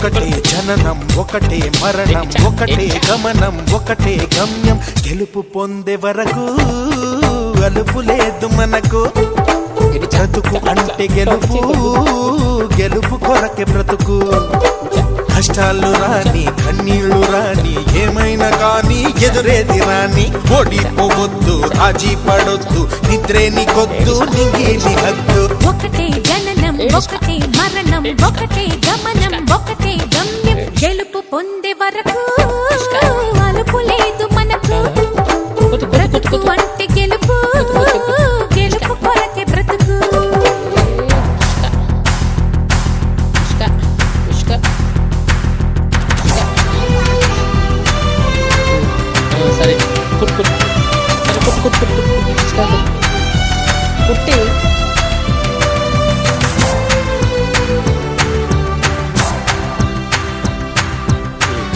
ఒకటే జననం ఒకటే మరణం ఒకటే గమనం ఒకటే గమ్యం గెలుపు పొందే వరకు అలుపు లేదు మనకు బ్రతుకు అంటే గెలుపు గెలుపు కొరకే బ్రతుకు కష్టాలు రాని కన్నీళ్లు రాని ఏమైనా కానీ ఎదురేది రాని ఓడిపోవద్దు రాజీ పడొద్దు నిద్రేని కొద్దు నింగిని హద్దు ఒకటే జననం ఒకటే మరణం ఒకటే గమనం ఒకటే గమ్యం గెలుపు పొందే వరకు